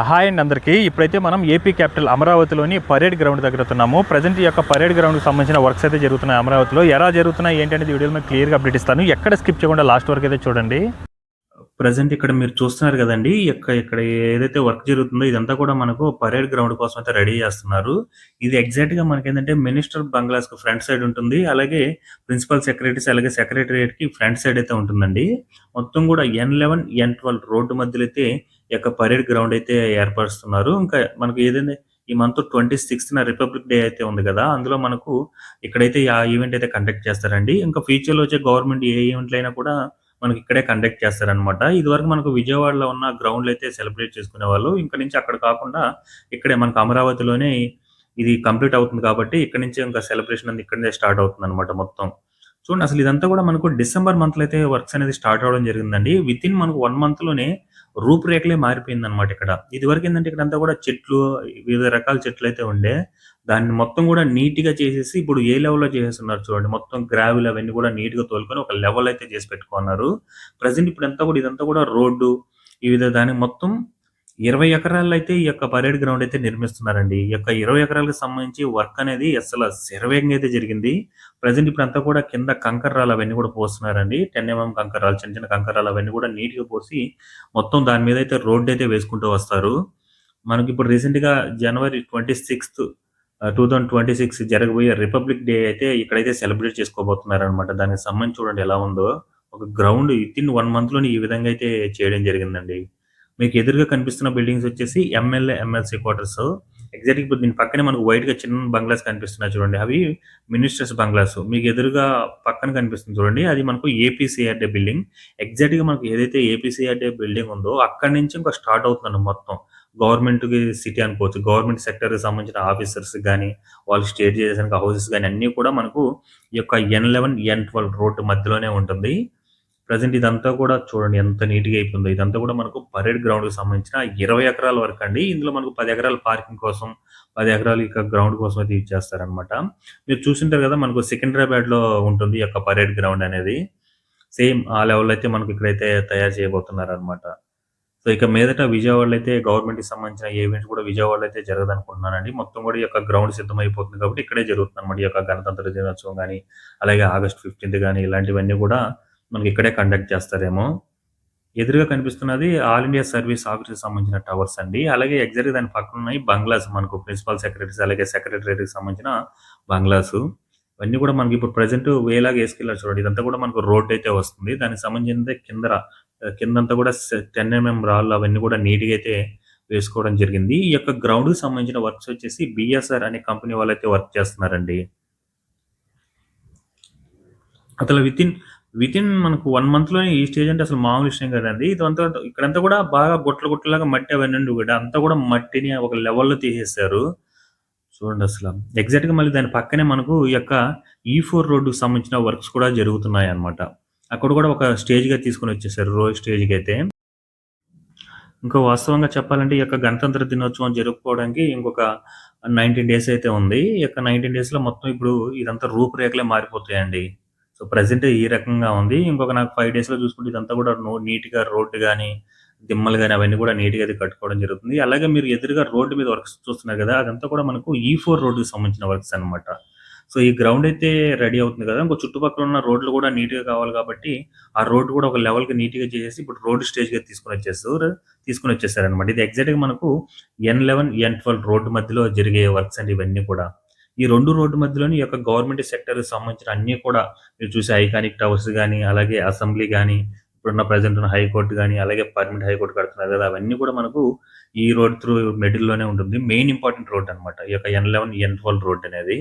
Hi అండి అందరికీ. ఇప్పుడైతే మనం ఏపీ క్యాపిటల్ అమరావతిలోని పరేడ్ గ్రౌండ్ దగ్గర ఉన్నాము. ప్రజెంట్ ఈ యొక్క పరేడ్ గ్రౌండ్కి సంబంధించిన వర్క్స్ అయితే జరుగుతున్నాయి అమరావతిలో. ఎలా జరుగుతున్నాయి ఏంటి అనేది వీడియోలో మీకు క్లియర్గా అప్డేట్ ఇస్తాను. ఎక్కడ స్కిప్ చేయకుండా లాస్ట్ వరకు అయితే చూడండి. ప్రజెంట్ ఇక్కడ మీరు చూస్తున్నారు కదండి, ఇక్కడ ఏదైతే వర్క్ జరుగుతుందో ఇదంతా కూడా మనకు పరేడ్ గ్రౌండ్ కోసం అయితే రెడీ చేస్తున్నారు. ఇది ఎగ్జాక్ట్గా మనకేంటంటే మినిస్టర్ బంగ్లాస్కి ఫ్రంట్ సైడ్ ఉంటుంది. అలాగే ప్రిన్సిపల్ సెక్రటరీస్ అలాగే సెక్రటరియట్కి ఫ్రంట్ సైడ్ అయితే ఉంటుందండి. మొత్తం కూడా N11, N12 రోడ్డు మధ్యలో అయితే ఈ యొక్క పరేడ్ గ్రౌండ్ అయితే ఏర్పరుస్తున్నారు. ఇంకా మనకు ఏదైతే ఈ మంత్ 26న రిపబ్లిక్ డే అయితే ఉంది కదా, అందులో మనకు ఇక్కడైతే ఆ ఈవెంట్ అయితే కండక్ట్ చేస్తారండి. ఇంకా ఫ్యూచర్లో వచ్చే గవర్నమెంట్ ఏ ఈవెంట్లు అయినా కూడా మనకి ఇక్కడే కండక్ట్ చేస్తారనమాట. ఇదివరకు మనకు విజయవాడలో ఉన్న గ్రౌండ్‌లో అయితే సెలబ్రేట్ చేసుకునేవాళ్ళు. ఇక్కడి నుంచి అక్కడ కాకుండా ఇక్కడే మనకు అమరావతిలోనే ఇది కంప్లీట్ అవుతుంది కాబట్టి ఇక్కడి నుంచే ఇంకా సెలబ్రేషన్ అనేది ఇక్కడి నుంచే స్టార్ట్ అవుతుందనమాట మొత్తం. చూడండి, అసలు ఇదంతా కూడా మనకు డిసెంబర్ మంత్‌లో అయితే వర్క్స్ అనేది స్టార్ట్ అవ్వడం జరిగిందండి. వితిన్ మనకు 1 మంత్‌లోనే రూపురేఖలే మారిపోయిందనమాట ఇక్కడ. ఇదివరకేందంటే ఇక్కడంతా కూడా చెట్లు, వివిధ రకాల చెట్లయితే ఉండే. దాన్ని మొత్తం కూడా నీట్‌గా చేసేసి ఇప్పుడు ఏ లెవెల్‌లో చేసేస్తున్నారు చూడండి. మొత్తం గ్రావెల్ అవన్నీ కూడా నీట్‌గా తోలుకొని ఒక లెవెల్ అయితే చేసి పెట్టుకున్నారు. ప్రెజెంట్ ఇదంతా కూడా రోడ్డు, వివిధ దానికి మొత్తం 20 ఎకరాల్లో అయితే ఈ యొక్క పరేడ్ గ్రౌండ్ అయితే నిర్మిస్తున్నారండి. ఈ యొక్క 20 ఎకరాలకు సంబంధించి వర్క్ అనేది అసల శరవేగంగా అయితే జరిగింది. ప్రెజెంట్ ఇప్పుడంతా కూడా కింద కంకర రాళ్ళు అవన్నీ కూడా పోస్తున్నారండి. 10 కంకర రాళ్ళు, చిన్న చిన్న కంకర రాళ్ళు అవన్నీ కూడా నీట్‌గా పోసి మొత్తం దాని మీద అయితే రోడ్డయితే వేసుకుంటూ వస్తారు. మనకిప్పుడు రీసెంట్‌గా జనవరి 26 2026 జరగబోయే రిపబ్లిక్ డే అయితే ఇక్కడైతే సెలబ్రేట్ చేసుకోబోతున్నారనమాట. దానికి సంబంధించి చూడండి ఎలా ఉందో. ఒక గ్రౌండ్ వితిన్ 1 మంత్‌లోనే ఈ విధంగా అయితే చేయడం జరిగిందండి. మీకు ఎదురుగా కనిపిస్తున్న బిల్డింగ్స్ వచ్చేసి ఎమ్మెల్యే, ఎమ్మెల్సీ క్వార్టర్స్. ఎగ్జాక్ట్‌గా ఇప్పుడు దీని పక్కనే మనకు వైట్‌గా చిన్న బంగ్లాస్ కనిపిస్తున్నాయి చూడండి. అవి మినిస్టర్స్ బంగ్లాస్. మీకు ఎదురుగా పక్కన కనిపిస్తుంది చూడండి, అది మనకు ఏపీసీఆర్‌డీ బిల్డింగ్. ఎగ్జాక్ట్‌గా మనకు ఏదైతే ఏపీసీఆర్‌డీ బిల్డింగ్ ఉందో అక్కడి నుంచి ఇంకా స్టార్ట్ అవుతుందండి మొత్తం. గవర్నమెంట్‌కి సిటీ అనుకోవచ్చు. గవర్నమెంట్ సెక్టర్‌కి సంబంధించిన ఆఫీసర్స్ గాని, వాళ్ళు స్టే చేయడానికి హౌసెస్ గాని అన్నీ కూడా మనకు ఈ యొక్క N11, N12 రోడ్డు మధ్యలోనే ఉంటుంది. ప్రెజెంట్ ఇదంతా కూడా చూడండి ఎంత నీట్‌గా అయిపోయిందో. ఇదంతా కూడా మనకు పరేడ్ గ్రౌండ్‌కి సంబంధించిన 20 ఎకరాల వరకండి. ఇందులో మనకు 10 ఎకరాల పార్కింగ్ కోసం, 10 ఎకరాలు ఇక గ్రౌండ్ కోసం అయితే ఇచ్చేస్తారనమాట. మీరు చూసుంటారు కదా, మనకు సికింద్రాబాద్‌లో ఉంటుంది ఈ యొక్క పరేడ్ గ్రౌండ్ అనేది. సేమ్ ఆ లెవెల్‌లో అయితే మనకి ఇక్కడైతే తయారు చేయబోతున్నారనమాట. సో, ఇక మీదట విజయవాడలో అయితే గవర్నమెంట్‌కి సంబంధించిన ఈవెంట్స్ కూడా విజయవాడలో అయితే జరగదనుకుంటున్నానండి. మొత్తం కూడా ఈ యొక్క గ్రౌండ్ సిద్ధమైపోతుంది కాబట్టి ఇక్కడే జరుగుతుందనమాట. ఈ యొక్క గణతంత్ర దినోత్సవం గాని, అలాగే ఆగస్ట్ 15థ్ గాని ఇలాంటివన్నీ కూడా మనకి ఇక్కడే కండక్ట్ చేస్తారేమో. ఎదురుగా కనిపిస్తున్నది ఆల్ ఇండియా సర్వీస్ ఆఫీస్‌కి సంబంధించిన టవర్స్ అండి. అలాగే ఎగ్జాక్ట్‌గా దాని పక్కనున్నాయి బంగ్లాస్, మనకు ప్రిన్సిపల్ సెక్రటరీస్ అలాగే సెక్రటరియట్‌కి సంబంధించిన బంగ్లాసు. ఇవన్నీ కూడా మనకి ఇప్పుడు ప్రెజెంట్ వేలాగా ఏసుకెళ్లారు చూడండి. ఇదంతా కూడా మనకు రోడ్ అయితే వస్తుంది. దానికి సంబంధించిందే కిందంతా కూడా 10 రాళ్ళు అవన్నీ కూడా నీట్‌గా అయితే వేసుకోవడం జరిగింది. ఈ యొక్క గ్రౌండ్‌కి సంబంధించిన వర్క్స్ వచ్చేసి బీఎస్ఆర్ అనే కంపెనీ వాళ్ళైతే వర్క్ చేస్తున్నారండి. అసలు వితిన్ మనకు 1 మంత్‌లోనే ఈ స్టేజ్ అంటే అసలు మామూలు విషయం కాదండి. ఇక్కడంతా కూడా బాగా గుట్టలు గుట్టలుగా మట్టి అవన్నీ ఉండి కూడా అంతా కూడా మట్టిని ఒక లెవెల్‌లో తీసేశారు. చూడండసల. ఎగ్జాక్ట్‌గా మళ్ళీ దాని పక్కనే మనకు ఈ యొక్క E4 రోడ్డుకి సంబంధించిన వర్క్స్ కూడా జరుగుతున్నాయన్నమాట. అక్కడ కూడా ఒక స్టేజ్‌గా తీసుకొనొచ్చేసారు. రోడ్ స్టేజ్‌కైతే. ఇంకో వాస్తవంగా చెప్పాలంటే ఈ యొక్క గణతంత్ర దినోత్సవం జరుపుకోవడానికి ఇంకొక 19 డేస్ అయితే ఉంది. ఈ యొక్క 19 డేస్‌లో మొత్తం ఇప్పుడు ఇదంతా రూపురేఖలే మారిపోతాయండి. సో, ప్రెజెంట్ ఈ రకంగా ఉంది. ఇంకొక నాకు 5 డేస్‌లో చూసుకుంటే ఇదంతా కూడా నీట్‌గా రోడ్డు గాని, దిమ్మలు గాని అవన్నీ కూడా నీట్‌గా అయితే కట్టుకోవడం జరుగుతుంది. అలాగే మీరు ఎదురుగా రోడ్డు మీద వర్క్స్ చూస్తున్నారు కదా, అదంతా కూడా మనకు E4 రోడ్డుకి సంబంధించిన వర్క్స్ అన్నమాట. సో, ఈ గ్రౌండ్ అయితే రెడీ అవుతుంది కదా, ఇంకో చుట్టుపక్కల ఉన్న రోడ్లు కూడా నీట్‌గా కావాలి కాబట్టి ఆ రోడ్డు కూడా ఒక లెవెల్‌కి నీట్‌గా చేసేసి ఇప్పుడు రోడ్ స్టేజ్‌గా తీసుకొనొచ్చేసారనమాట. ఇది ఎగ్జాక్ట్‌గా మనకు N11, N12 రోడ్డు మధ్యలో జరిగే వర్క్స్ అండి ఇవన్నీ కూడా. ఈ 2 రోడ్డు మధ్యలోని ఈ యొక్క గవర్నమెంట్ సెక్టర్‌కి సంబంధించిన అన్నీ కూడా మీరు చూసే ఐకానిక్ టవర్స్ గాని, అలాగే అసెంబ్లీ గాని, ఇప్పుడున్న ప్రెజెంట్ ఉన్న హైకోర్ట్ గాని, అలాగే పర్మనెంట్ హైకోర్ట్ కడుతున్నారు కదా, అవన్నీ కూడా మనకు ఈ రోడ్ త్రూ మిడిల్‌లోనే ఉంటుంది. మెయిన్ ఇంపార్టెంట్ రోడ్ అనమాట. ఈ యొక్క N11, N12 రోడ్ అనేది.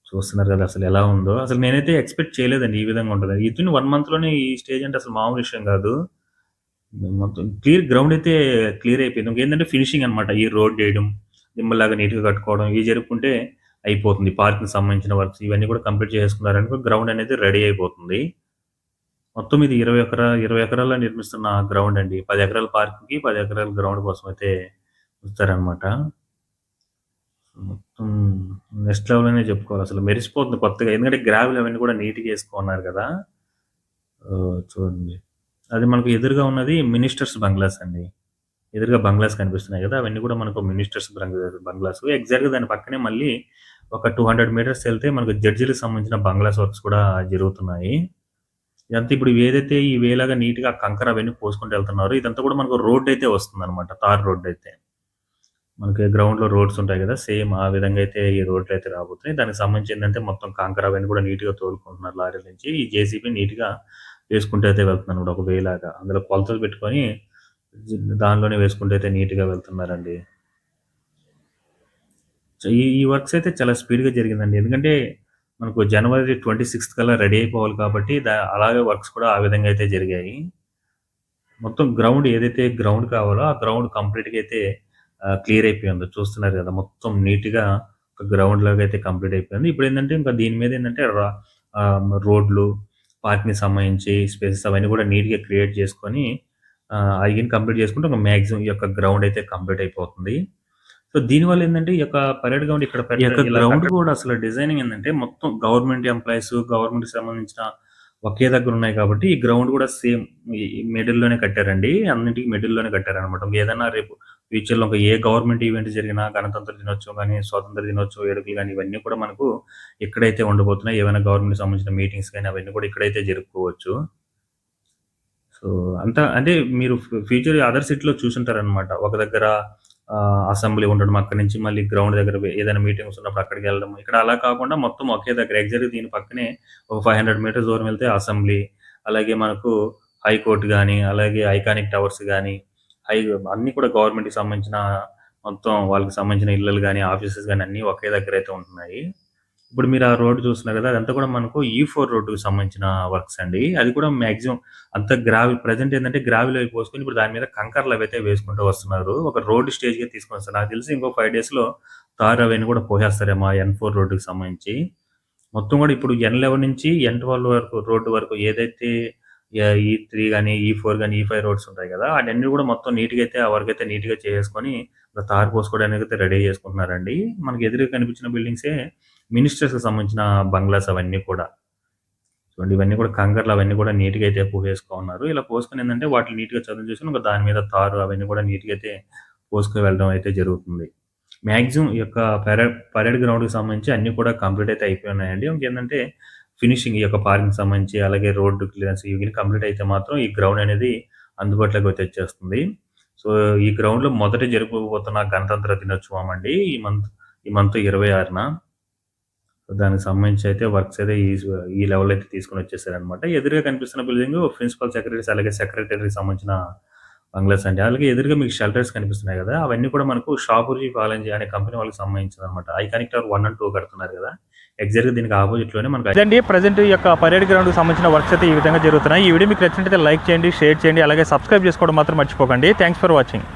చూస్తున్నారు కదా అసలు ఎలా ఉందో. అసలు నేనైతే ఎక్స్‌పెక్ట్ చేయలేదండి ఈ విధంగా ఉంటదని. వితిన్ 1 మంత్‌లోనే ఈ స్టేజ్ అంటే అసలు మామూలు విషయం కాదు. మొత్తం గ్రౌండ్ అయితే క్లియర్ అయిపోయింది. ఇంకేందంటే ఫినిషింగ్ అనమాట. ఈ రోడ్ ఏయడం, దిమ్మల్లాగా నీట్‌గా కట్టుకోవడం ఇవి జరుపుకుంటే అయిపోతుంది. పార్క్‌కి సంబంధించిన వర్క్స్ ఇవన్నీ కూడా కంప్లీట్ చేసేసుకున్నారనుకో గ్రౌండ్ అనేది రెడీ అయిపోతుంది. మొత్తం ఇది 20 ఎకరాల్లో నిర్మిస్తున్న గ్రౌండ్ అండి. 10 ఎకరాల పార్క్‌కి, 10 ఎకరాల గ్రౌండ్ కోసం అయితే ఉంచారనమాట. మొత్తం నెక్స్ట్ లెవెల్ అనే చెప్పుకోవాలి. అసలు మెరిసిపోతుంది కొత్తగా. ఎందుకంటే గ్రావెల్ అవన్నీ కూడా నీట్‌గా ఏసుకున్నారు కదా. చూడండి. అది మనకు ఎదురుగా ఉన్నది మినిస్టర్స్ బంగ్లాస్ అండి. ఎదురుగా బంగ్లాస్ కనిపిస్తున్నాయి కదా! అవన్నీ కూడా మనకు మినిస్టర్స్ బంగ్లాస్. ఎగ్జాక్ట్‌గా దాని పక్కనే మళ్ళీ ఒక 200 మీటర్స్ ఎళ్తే మనకు జడ్జి‌లకి సంబంధించిన బంగ్లాస్ వర్క్స్ కూడా జరుగుతున్నాయి. ఇదంతా ఇప్పుడు ఏదైతే ఈ వేలాగా నీట్‌గా కంకర అవన్నీ పోసుకుంటూ ఎళ్తున్నారో ఇదంతా కూడా మనకు రోడ్డయితే వస్తుందనమాట. తార్ రోడ్డయితే. మనకి గ్రౌండ్‌లో రోడ్స్ ఉంటాయి గదా! సేమ్ ఆ విధంగా అయితే ఈ రోడ్లయితే రాబోతున్నాయి. దానికి సంబంధించి ఏందంటే మొత్తం కంకర అవన్నీ కూడా నీట్‌గా తోలుకుంటున్నారు లారీల నుంచి. ఈ జేసీబీ నీట్‌గా వేసుకుంటూ అయితే వెళ్తుందనమాట ఒక వేలాగా. అందులో కొలతలు పెట్టుకొని దానిలోనే వేసుకుంటూ అయితే నీట్‌గా వెళ్తున్నారండి. సో, ఈ వర్క్స్ అయితే చాలా స్పీడ్‌గా జరిగిందండి. ఎందుకంటే మనకు జనవరి 26థ్ కల్లా రెడీ అయిపోవాలి కాబట్టి అలాగే వర్క్స్ కూడా ఆ విధంగా అయితే జరిగాయి. మొత్తం గ్రౌండ్ ఏదైతే గ్రౌండ్ కావాలో ఆ గ్రౌండ్ కంప్లీట్‌గా అయితే క్లియర్ అయిపోయింది. చూస్తున్నారు గదా! మొత్తం నీట్‌గా ఒక గ్రౌండ్ లాగా అయితే కంప్లీట్ అయిపోయింది. ఇప్పుడేందంటే ఇంకా దీని మీద ఏందంటే రోడ్లు, పార్క్‌కి సంబంధించి స్పేసెస్ అవన్నీ కూడా నీట్‌గా క్రియేట్ చేసుకొని అయ్యిని కంప్లీట్ చేసుకుంటే ఒక మాక్సిమం ఈ యొక్క గ్రౌండ్ అయితే కంప్లీట్ అయిపోతుంది. సో, దీనివల్ల ఏందంటే ఈ యొక్క పరేడ్ గ్రౌండ్ ఇక్కడ ఈ యొక్క గ్రౌండ్ కూడా అసలు డిజైనింగ్ ఏందంటే మొత్తం గవర్నమెంట్ ఎంప్లాయీస్, గవర్నమెంట్‌కి సంబంధించిన ఒకే దగ్గర ఉన్నాయి కాబట్టి ఈ గ్రౌండ్ కూడా సేమ్ మిడిల్‌లోనే కట్టారండి. అన్నిటికి మిడిల్‌లోనే కట్టారనమాట. ఏదన్నా రేపు ఫ్యూచర్‌లో ఇంకా ఏ గవర్నమెంట్ ఈవెంట్ జరిగినా గణతంత్ర దినోత్సవం గాని, స్వాతంత్ర దినోత్సవ వేడుకలు గాని ఇవన్నీ కూడా మనకు ఇక్కడైతే ఉండబోతున్నాయి. ఏవైనా గవర్నమెంట్‌కి సంబంధించిన మీటింగ్స్ గాని అవన్నీ కూడా ఇక్కడైతే జరుపుకోవచ్చు. సో, అంతా అంటే మీరు ఫ్యూచర్ అదర్ సిటీలో చూసుంటారనమాట. ఒక దగ్గర అసెంబ్లీ ఉండడం, అక్కడి నుంచి మళ్ళీ గ్రౌండ్ దగ్గర ఏదైనా మీటింగ్స్ ఉన్నప్పుడు అక్కడికెళ్ళడం. ఇక్కడ అలా కాకుండా మొత్తం ఒకే దగ్గర ఎగ్జాక్ట్‌గా దీని పక్కనే ఒక 500 మీటర్స్ దూరం వెళ్తే అసెంబ్లీ, అలాగే మనకు హైకోర్ట్ గాని, అలాగే ఐకానిక్ టవర్స్ గాని, హై అన్నీ కూడా గవర్నమెంట్‌కి సంబంధించిన మొత్తం వాళ్ళకి సంబంధించిన ఇల్లులు గాని, ఆఫీసెస్ గాని అన్నీ ఒకే దగ్గరైతే ఉంటున్నాయి. ఇప్పుడు మీరు ఆ రోడ్ చూస్తున్నారు కదా! అదంతా కూడా మనకు E4 రోడ్డుకి సంబంధించిన వర్క్స్ అండి. అది కూడా మాక్సిమం అంతా ప్రెజెంట్ ఏందంటే గ్రావెల్ అవి పోసుకొని ఇప్పుడు దాని మీద కంకర్‌లు అవైతే వేసుకుంటూ వస్తున్నారు. ఒక రోడ్ స్టేజ్‌గా తీసుకొనొస్తారు. నాకు తెలిసి ఇంకో 5 డేస్‌లో తార్ అవన్నీ కూడా పోసేస్తారేమో ఆ N4 రోడ్డుకి సంబంధించి. మొత్తం కూడా ఇప్పుడు N11 నుంచి N12 వరకు రోడ్డు వరకు ఏదైతే E3 గాని, E4 గాని, E5 రోడ్స్ ఉంటాయి కదా! అవన్నీ కూడా మొత్తం నీట్‌గా అయితే ఆ వర్క్ అయితే నీట్‌గా చేసేసుకొని తార్ పోసుకోవడానికైతే రెడీ చేసుకుంటున్నారండి. మనకి ఎదురుగా కనిపించిన బిల్డింగ్సే మినిస్టర్స్‌కి సంబంధించిన బంగ్లాస్ అవన్నీ కూడా. చూడండి ఇవన్నీ కూడా కంకర్లు అవన్నీ కూడా నీట్‌గా అయితే పోసేసుకో ఉన్నారు. ఇలా పోసుకొని ఏందంటే వాటిని నీట్‌గా చదును చేసుకొని ఇంక దాని మీద తారు అవన్నీ కూడా నీట్‌గా అయితే పోసుకొని వెళ్ళడం అయితే జరుగుతుంది. మాక్సిమం ఈ యొక్క పరేడ్ గ్రౌండ్‌కి సంబంధించి అన్నీ కూడా కంప్లీట్ అయితే అయిపోయున్నాయండి. ఇంకేందంటే ఫినిషింగ్ ఈ యొక్క పార్కింగ్‌కి సంబంధించి అలాగే రోడ్ క్లియరెన్స్ ఇవి కంప్లీట్ అయితే మాత్రం ఈ గ్రౌండ్ అనేది అందుబాటులోకి తెచ్చేస్తుంది. సో, ఈ గ్రౌండ్‌లో మొదట జరగబోతున్న గణతంత్ర దినోత్సవం అండి. ఈ మంత్ 26న. దానికి సంబంధించి అయితే వర్క్స్ అయితే ఈ లెవెల్‌లో అయితే తీసుకొనొచ్చేసారనమాట. ఎదురుగా కనిపిస్తున్న బిల్డింగు ప్రిన్సిపల్ సెక్రటరీస్ అలాగే సెక్రటరీకి సంబంధించిన బంగ్లాస్ అండి. అలాగే ఎదురుగా మీకు షెల్టర్స్ కనిపిస్తున్నాయి గదా! అవన్నీ కూడా మనకు షాపూర్జీ కాలేజీ అనే కంపెనీ వాళ్ళకి సంబంధించినదనమాట. ఐకానిక్ టవర్ 1 అండ్ 2 కడుతున్నారు గదా! ఎగ్జాక్ట్‌గా దీనికి అపోజిట్‌లోనే మనకు ఇదండి ప్రెజెంట్ ఈ యొక్క పరేడ్ గ్రౌండ్‌కి సంబంధించిన వర్క్స్ అయితే ఈ విధంగా జరుగుతున్నాయి. ఈ వీడియో మీకు నచ్చినట్లయితే లైక్ చేయండి, షేర్ చేయండి, అలాగే సబ్స్క్రైబ్ చేసుకోవడం మాత్రం మర్చిపోకండి. Thanks for watching.